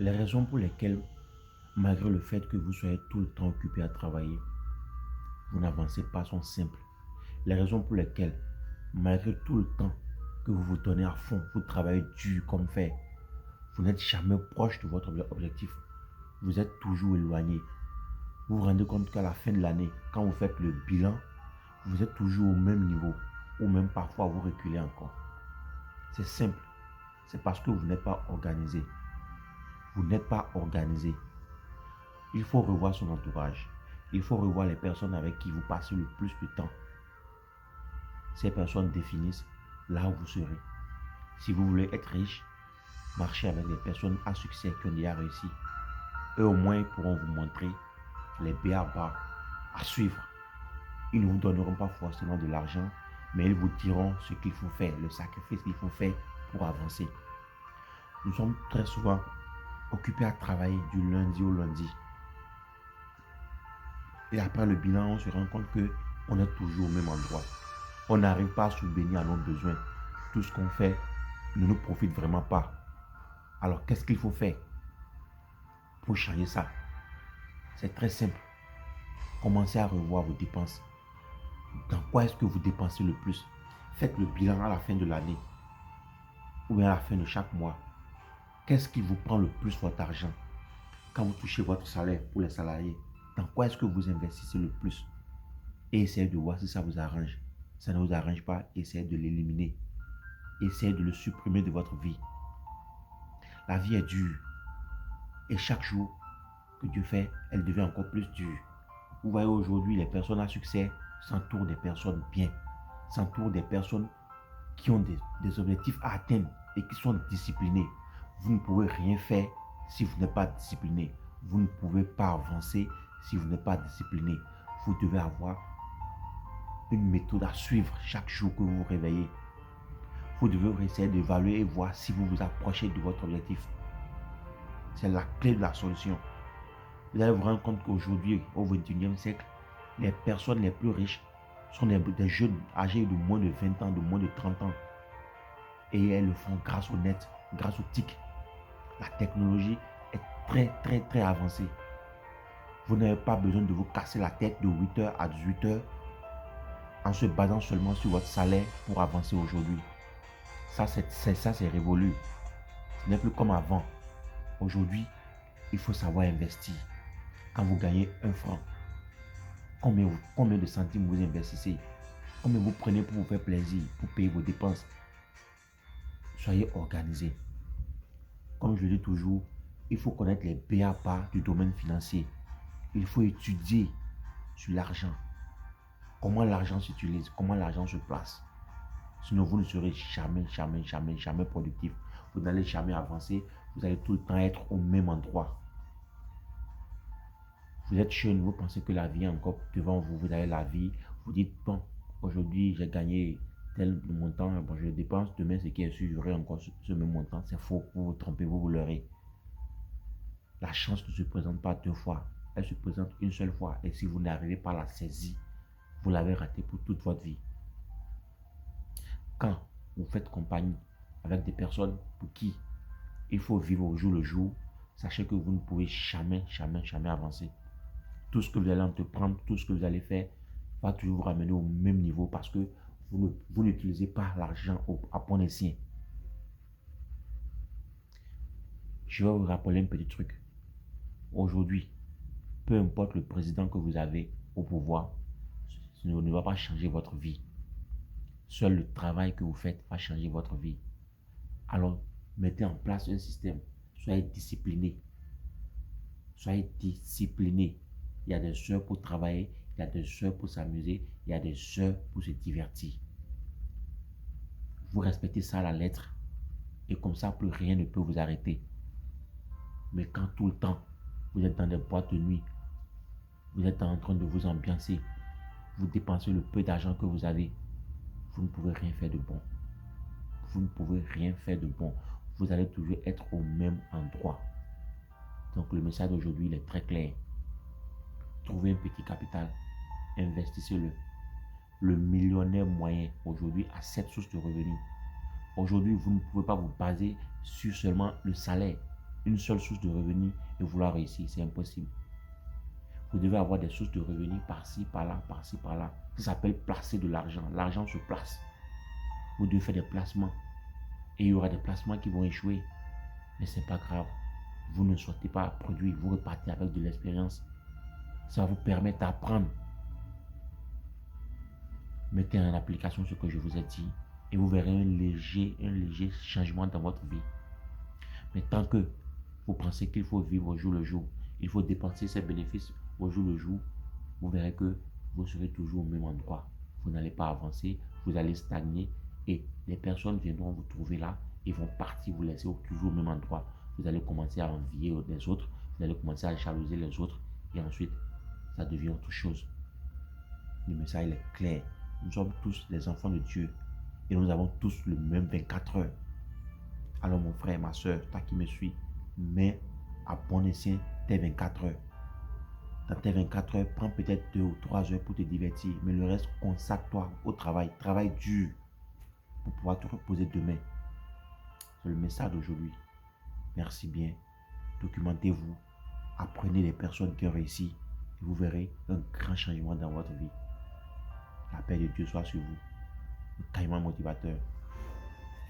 Les raisons pour lesquelles, malgré le fait que vous soyez tout le temps occupé à travailler, vous n'avancez pas sont simples. Les raisons pour lesquelles, malgré tout le temps que vous vous donnez à fond, vous travaillez dur comme fer, vous n'êtes jamais proche de votre objectif. Vous êtes toujours éloigné. Vous vous rendez compte qu'à la fin de l'année, quand vous faites le bilan, vous êtes toujours au même niveau, ou même parfois vous reculez encore. C'est simple. C'est parce que vous n'êtes pas organisé. Vous n'êtes pas organisé. Il faut revoir son entourage. Il faut revoir les personnes avec qui vous passez le plus de temps. Ces personnes définissent là où vous serez. Si vous voulez être riche, marchez avec les personnes à succès qui ont déjà réussi. Eux au moins pourront vous montrer les b.a.-ba à suivre. Ils ne vous donneront pas forcément de l'argent, mais ils vous diront ce qu'il faut faire, le sacrifice qu'il faut faire pour avancer. Nous sommes très souvent occupés à travailler du lundi au lundi. Et après le bilan, on se rend compte qu'on est toujours au même endroit. On n'arrive pas à subvenir à nos besoins. Tout ce qu'on fait ne nous profite vraiment pas. Alors qu'est-ce qu'il faut faire pour changer ça? C'est très simple. Commencez à revoir vos dépenses. Dans quoi est-ce que vous dépensez le plus? Faites le bilan à la fin de l'année ou bien à la fin de chaque mois. Qu'est-ce qui vous prend le plus votre argent? Quand vous touchez votre salaire pour les salariés, dans quoi est-ce que vous investissez le plus? Et essayez de voir si ça vous arrange. Ça ne vous arrange pas, essayez de l'éliminer. Essayez de le supprimer de votre vie. La vie est dure. Et chaque jour que Dieu fait, elle devient encore plus dure. Vous voyez aujourd'hui, les personnes à succès s'entourent des personnes bien, s'entourent des personnes qui ont des objectifs à atteindre et qui sont disciplinées. Vous ne pouvez rien faire si vous n'êtes pas discipliné. Vous ne pouvez pas avancer si vous n'êtes pas discipliné. Vous devez avoir une méthode à suivre chaque jour que vous vous réveillez. Vous devez essayer d'évaluer et voir si vous vous approchez de votre objectif. C'est la clé de la solution. Vous allez vous rendre compte qu'aujourd'hui, au XXIe siècle, les personnes les plus riches sont des jeunes âgés de moins de 20 ans, de moins de 30 ans. Et elles le font grâce au net, grâce au TIC. La technologie est très avancée. Vous n'avez pas besoin de vous casser la tête de 8h à 18h en se basant seulement sur votre salaire pour avancer aujourd'hui. Ça, c'est révolu. Ce n'est plus comme avant. Aujourd'hui, il faut savoir investir. Quand vous gagnez 1 franc, combien de centimes vous investissez? Combien vous prenez pour vous faire plaisir, pour payer vos dépenses? Soyez organisé. Comme je le dis toujours, il faut connaître les b.a.-ba du domaine financier. Il faut étudier sur l'argent. Comment l'argent s'utilise, comment l'argent se place. Sinon, vous ne serez jamais productif. Vous n'allez jamais avancer. Vous allez tout le temps être au même endroit. Vous êtes jeune, vous pensez que la vie est encore devant vous. Vous avez la vie. Vous dites, bon, aujourd'hui, j'ai gagné tel montant. Bon, je le dépense. Demain, ce qui est sûr, j'aurai encore ce même montant. C'est faux. Vous vous trompez, vous vous leurrez. La chance ne se présente pas 2 fois. Elle se présente une seule fois. Et si vous n'arrivez pas à la saisir, vous l'avez raté pour toute votre vie. Quand vous faites compagnie avec des personnes pour qui il faut vivre au jour le jour, sachez que vous ne pouvez jamais avancer. Tout ce que vous allez entreprendre, tout ce que vous allez faire va toujours vous ramener au même niveau parce que vous n'utilisez pas l'argent à bon escient. Je vais vous rappeler un petit truc. Aujourd'hui, peu importe le président que vous avez au pouvoir, ce ne va pas changer votre vie. Seul le travail que vous faites va changer votre vie. Alors, mettez en place un système. Soyez discipliné. Soyez discipliné. Il y a des heures pour travailler, il y a des heures pour s'amuser, il y a des heures pour se divertir. Vous respectez ça à la lettre et comme ça, plus rien ne peut vous arrêter. Mais quand tout le temps, vous êtes dans des boîtes de nuit, vous êtes en train de vous ambiancer, vous dépensez le peu d'argent que vous avez, vous ne pouvez rien faire de bon. Vous ne pouvez rien faire de bon. Vous allez toujours être au même endroit. Donc le message d'aujourd'hui, il est très clair. Trouvez un petit capital, investissez-le. Le millionnaire moyen aujourd'hui a 7 sources de revenus. Aujourd'hui, vous ne pouvez pas vous baser sur seulement le salaire. une seule source de revenus et vouloir réussir. C'est impossible. Vous devez avoir des sources de revenus par-ci, par-là, par-ci, par-là. Ça s'appelle placer de l'argent. L'argent se place. Vous devez faire des placements. Et il y aura des placements qui vont échouer. Mais ce n'est pas grave. Vous ne souhaitez pas produire. Vous repartez avec de l'expérience. Ça va vous permettre d'apprendre. Mettez en application ce que je vous ai dit. Et vous verrez un léger changement dans votre vie. Mais tant que vous pensez qu'il faut vivre au jour le jour, il faut dépenser ses bénéfices au jour le jour, vous verrez que vous serez toujours au même endroit. Vous n'allez pas avancer, vous allez stagner et les personnes viendront vous trouver là et vont partir vous laisser toujours au même endroit. Vous allez commencer à envier les autres, vous allez commencer à jalouser les autres et ensuite ça devient autre chose. Le message est clair. Nous sommes tous des enfants de Dieu et nous avons tous le même 24 heures. Alors mon frère, ma soeur, toi qui me suis, mets à bon escient tes 24 heures. Dans tes 24 heures, prends peut-être 2 ou 3 heures pour te divertir, mais le reste, consacre-toi au travail. Travaille dur pour pouvoir te reposer demain. C'est le message d'aujourd'hui. Merci bien. Documentez-vous. Apprenez les personnes qui ont réussi et vous verrez un grand changement dans votre vie. La paix de Dieu soit sur vous. Le Caïman motivateur.